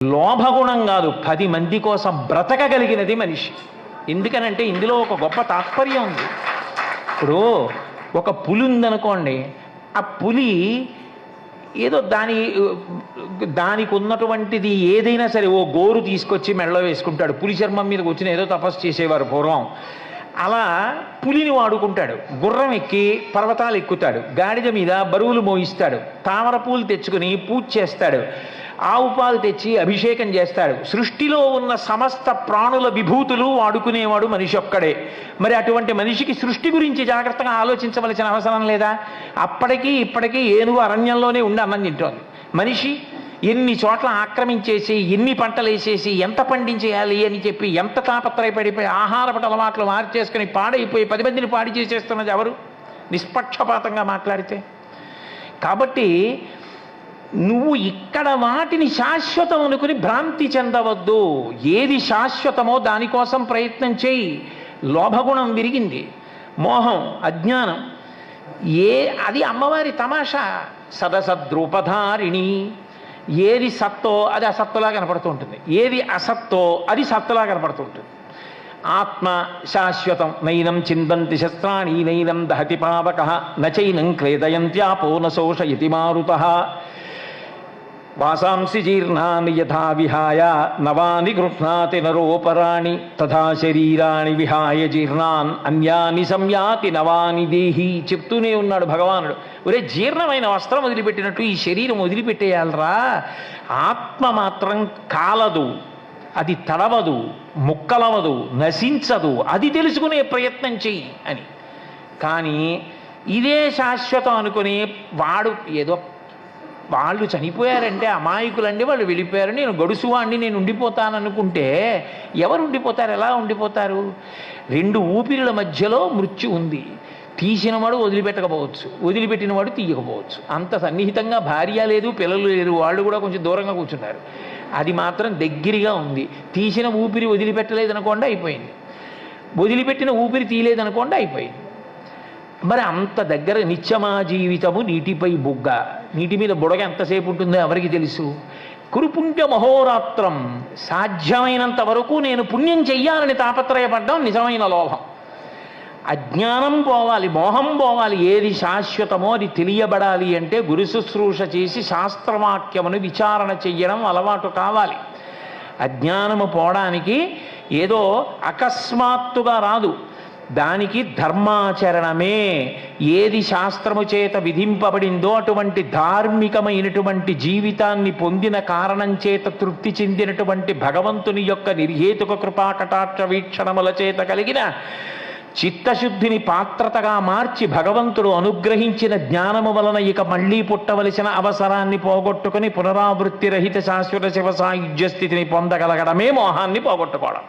లోభగుణం కాదు, 10 మంది కోసం బ్రతకగలిగినది మనిషి. ఎందుకనంటే ఇందులో ఒక గొప్ప తాత్పర్యం ఉంది. ఇప్పుడు ఒక పులి ఉందనుకోండి, ఆ పులి ఏదో దానికి ఉన్నటువంటిది ఏదైనా సరే ఓ గోరు తీసుకొచ్చి మెడలో వేసుకుంటాడు. పులి చర్మం మీదకి వచ్చిన ఏదో తపస్సు చేసేవారు పూర్వం. అలా పులిని వాడుకుంటాడు. గుర్రం ఎక్కి పర్వతాలు ఎక్కుతాడు, గాడిద మీద బరువులు మోయిస్తాడు, తామర పూలు తెచ్చుకుని పూజ చేస్తాడు, ఆవు పాలు తెచ్చి అభిషేకం చేస్తాడు. సృష్టిలో ఉన్న సమస్త ప్రాణుల విభూతులు వాడుకునేవాడు మనిషి ఒక్కడే. మరి అటువంటి మనిషికి సృష్టి గురించి జాగ్రత్తగా ఆలోచించవలసిన అవసరం లేదా? అప్పటికీ ఇప్పటికీ ఏనుగు అరణ్యంలోనే ఉండి అన్నం తింటోంది. మనిషి ఎన్ని చోట్ల ఆక్రమించేసి, ఎన్ని పంటలు వేసేసి, ఎంత పండించేయాలి అని చెప్పి ఎంత తాపత్రయపడిపోయి ఆహారపట అలవాట్లు మార్చేసుకుని పాడైపోయి 10 మందిని పాడి చేసేస్తున్నది ఎవరు? నిష్పక్షపాతంగా మాట్లాడితే. కాబట్టి నువ్వు ఇక్కడ వాటిని శాశ్వతం అనుకుని భ్రాంతి చెందవద్దు. ఏది శాశ్వతమో దానికోసం ప్రయత్నం చేయి. లోభగుణం విరిగింది, మోహం, అజ్ఞానం, అది అమ్మవారి తమాషా. సదసద్రూపధారిణి. ఏది సత్తో అది అసత్తులా కనపడుతూ ఉంటుంది, ఏది అసత్తో అది సత్తులా కనపడుతూ ఉంటుంది. ఆత్మ శాశ్వతం. నైనం చిందంతి శస్త్రాణి నైనం దహతి పావక నచైనం క్లేదయంత్యాపో నశోషయతి మారుతః. వాసాంసి జీర్ణాని యథా విహాయ నవాని గృహ్ణాతి నరోపరాణి తథా శరీరాన్ని విహాయ జీర్ణాన్ అన్యాని సంయాతి నవాని దేహి. చెప్తూనే ఉన్నాడు భగవానుడు. ఒరే, జీర్ణమైన వస్త్రం వదిలిపెట్టినట్టు ఈ శరీరం వదిలిపెట్టేయాలరా. ఆత్మ మాత్రం కాలదు, అది తడవదు, ముక్కలవదు, నశించదు. అది తెలుసుకునే ప్రయత్నం చెయ్యి అని. కానీ ఇదే శాశ్వతం అనుకుని వాళ్ళు చనిపోయారంటే అమాయకులండి, వాళ్ళు వెళ్ళిపోయారు, నేను గడుసువాడిని, నేను ఉండిపోతాననుకుంటే ఎవరు ఉండిపోతారు? ఎలా ఉండిపోతారు? 2 ఊపిరిల మధ్యలో మృత్యు ఉంది. తీసినవాడు వదిలిపెట్టకపోవచ్చు, వదిలిపెట్టినవాడు తీయకపోవచ్చు. అంత సన్నిహితంగా భార్య లేదు, పిల్లలు లేరు, వాళ్ళు కూడా కొంచెం దూరంగా కూర్చున్నారు. అది మాత్రం దగ్గరగా ఉంది. తీసిన ఊపిరి వదిలిపెట్టలేదనుకోండి అయిపోయింది, వదిలిపెట్టిన ఊపిరి తీయలేదనుకోండి అయిపోయింది. మరి అంత దగ్గర నిత్యమా జీవితము నీటిపై బుగ్గ. నీటి మీద బుడగ ఎంతసేపు ఉంటుందో ఎవరికి తెలుసు? కురుపుణ్య మహోరాత్రం. సాధ్యమైనంత వరకు నేను పుణ్యం చెయ్యాలని తాపత్రయపడ్డం నిజమైన లోభం. అజ్ఞానం పోవాలి, మోహం పోవాలి. ఏది శాశ్వతమో అది తెలియబడాలి అంటే గురు శుశ్రూష చేసి శాస్త్రవాక్యమును విచారణ చెయ్యడం అలవాటు కావాలి. అజ్ఞానము పోవడానికి ఏదో అకస్మాత్తుగా రాదు. దానికి ధర్మాచరణమే. ఏది శాస్త్రము చేత విధింపబడిందో అటువంటి ధార్మికమైనటువంటి జీవితాన్ని పొందిన కారణం చేత తృప్తి చెందినటువంటి భగవంతుని యొక్క నిర్హేతుక కృపాకటాక్ష వీక్షణముల చేత కలిగిన చిత్తశుద్ధిని పాత్రతగా మార్చి భగవంతుడు అనుగ్రహించిన జ్ఞానము వలన ఇక మళ్లీ పుట్టవలసిన అవసరాన్ని పోగొట్టుకుని పునరావృత్తి రహిత శాశ్వత శివ సాయుధ్య స్థితిని పొందగలగడమే మోహాన్ని పోగొట్టుకోవడం.